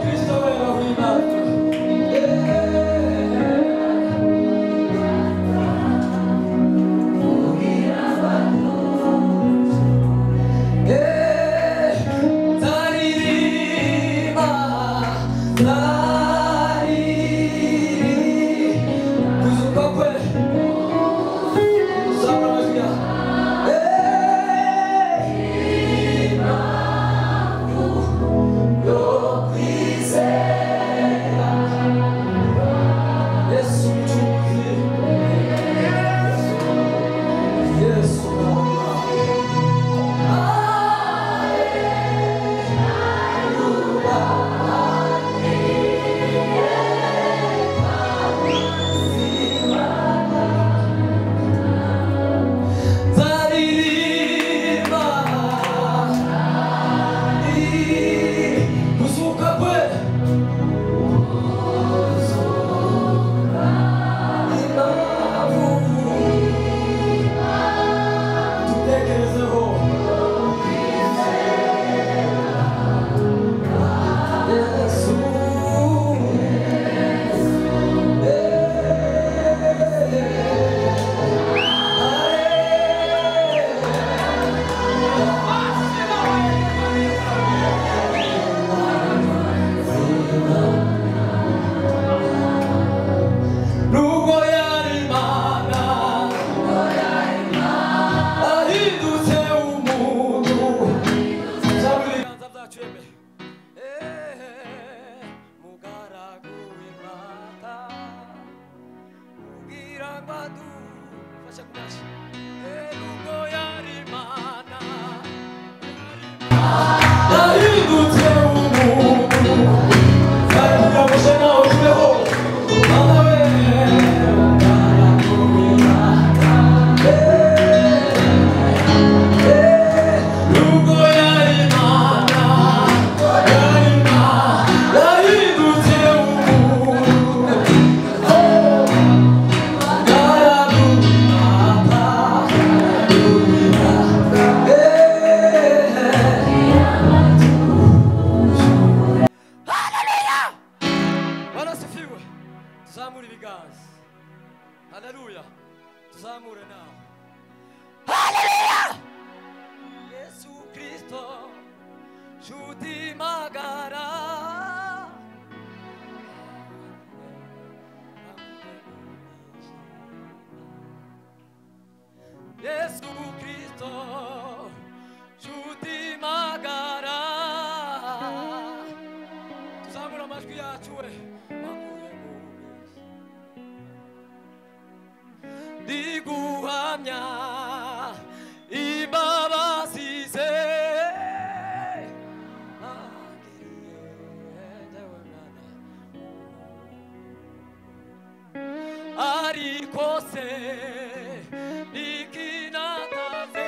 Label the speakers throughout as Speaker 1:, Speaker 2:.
Speaker 1: Cristo 구하냐 이바바시세 아리코세 니키나타세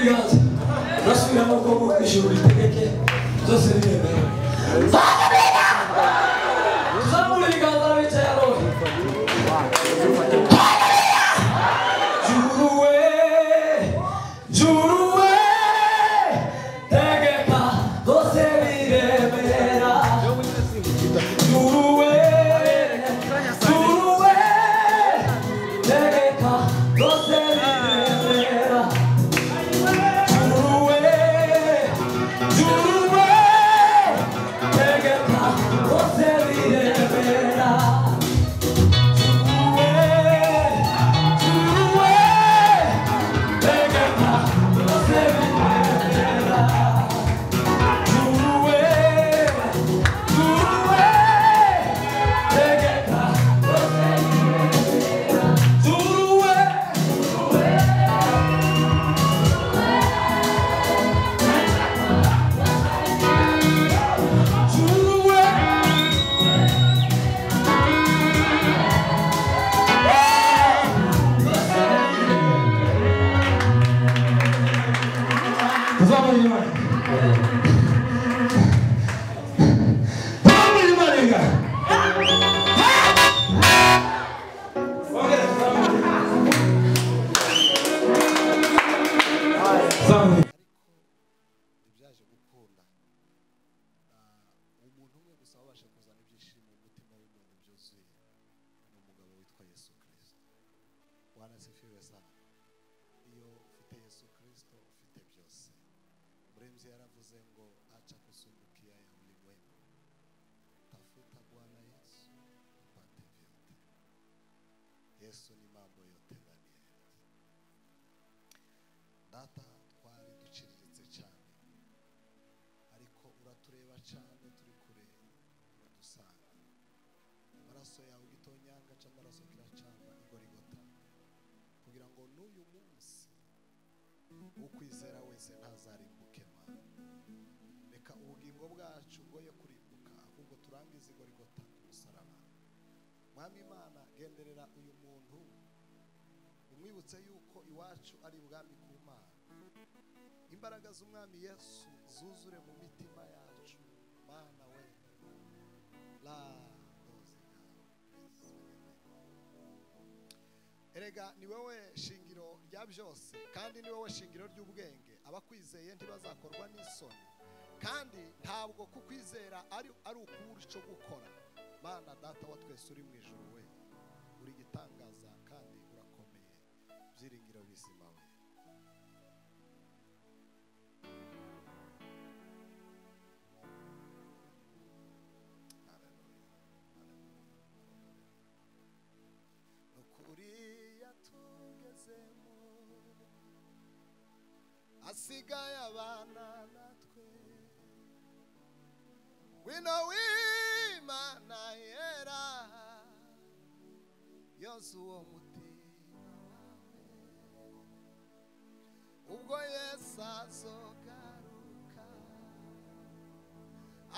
Speaker 1: ibiganza basubira mu bwoko bw'ijuru ritegeke byose biremewe tuzamura ibiganza bicaye aroni juruwe tegeka byose biremera juruwe tegeka byose biremera juruwe tegeka byose biremera
Speaker 2: Yesu ni mambo yote ndani yetu. Data twari duciriritse cyane ariko uratureba cyane turi kure uradusanga amaraso yawe igitonyanga cy'amaraso kiracana igorigota kugira ngo n'uyu munsi ukwizera wese ntazarimbuke Mana reka ubugingo bwacu ngoye kurimbuka ahubwo turangize igorigota ku musaraba Mwami Imana genderera uyu muntu umwibutse yuko iwacu ari ubwami ku Mana imbaraga z'umwami Yesu zuzure mu mitima yacu Mana we la erega ni wowe shingiro rya byose kandi ni wowe shingiro ry'ubwenge abakwizeye ntibazakorwa n'isoni kandi ntabwo kukwizera ari ukubura icyo gukora Mana data wa twese uri mu ijuru we uri gitangaza kandi urakomeye byiringiro bizima we nukuri yatugezemo asigaye abana natwe wino w'Imana yera yoza uwo mutima wawe ubwo Yesu azogaruka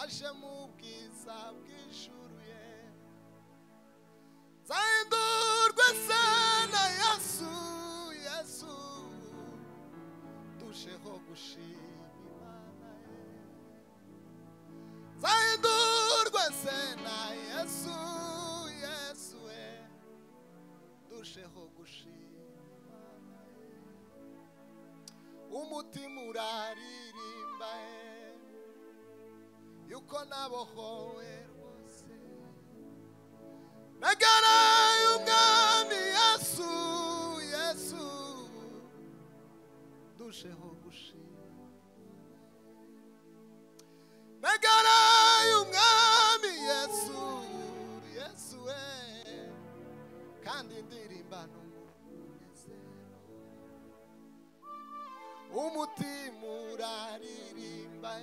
Speaker 2: aje mu bwiza bw'ijuru ye zahindurwe se na Yesu Yesu dusheho gushima Imana ye zahindurwe se na Yesu Yesu we dusheho gushima Imana ye umutima uraririmba yuko nabohowe rwose nagaraye umwami Yesu Yesu dusheho gushima nagaraye umwami Yesu Yesu we kandi ndirimba n'umunezero umutima uraririmba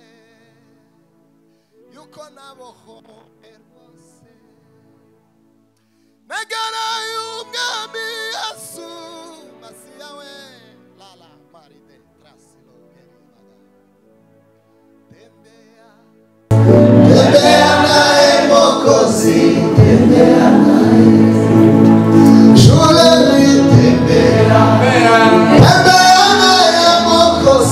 Speaker 2: yuko nabohowe rwose nagaraye umwami Yesu Masiya we lala maride trasilo geribaga tembea naye Mwokozi tembea naye shule tembea naye Mwokozi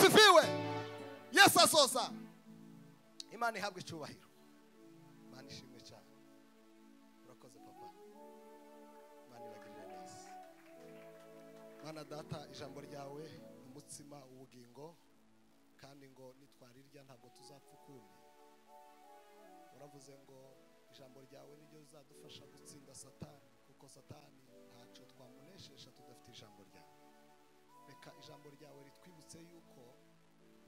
Speaker 2: asifiwe. Yesu azoza. Imana ihabwe icyubahiro. Imana ishimwe cyane. Urakoze papa. Imana ibagirire neza. Mana data, ijambo ryawe umutsima ubugingo, kandi ngo nitwarirya ntabwo tuzapfa ukundi. Uravuze ngo ijambo ryawe niryo rizadufasha gutsinda Satani, kuko Satani ntacyo twamunesheje tudafite ijambo ryawe. Reka ijambo ryawe ritwibutse yuko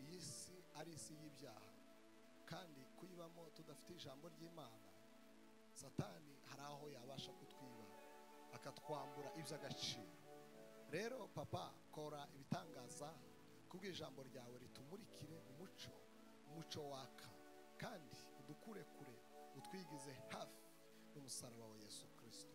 Speaker 2: iyi si ari isi y'ibyaha, kandi kuyibamo tudafite ijambo ry'Imana, Satani hari aho yabasha kutwiba akatwambura iby'agaciro. Rero papa, kora ibitangaza kubw'ijambo ryawe ritumurikire umuco waka, kandi udukure kure utwigize hafi n'umusaraba wa Yesu Kristo.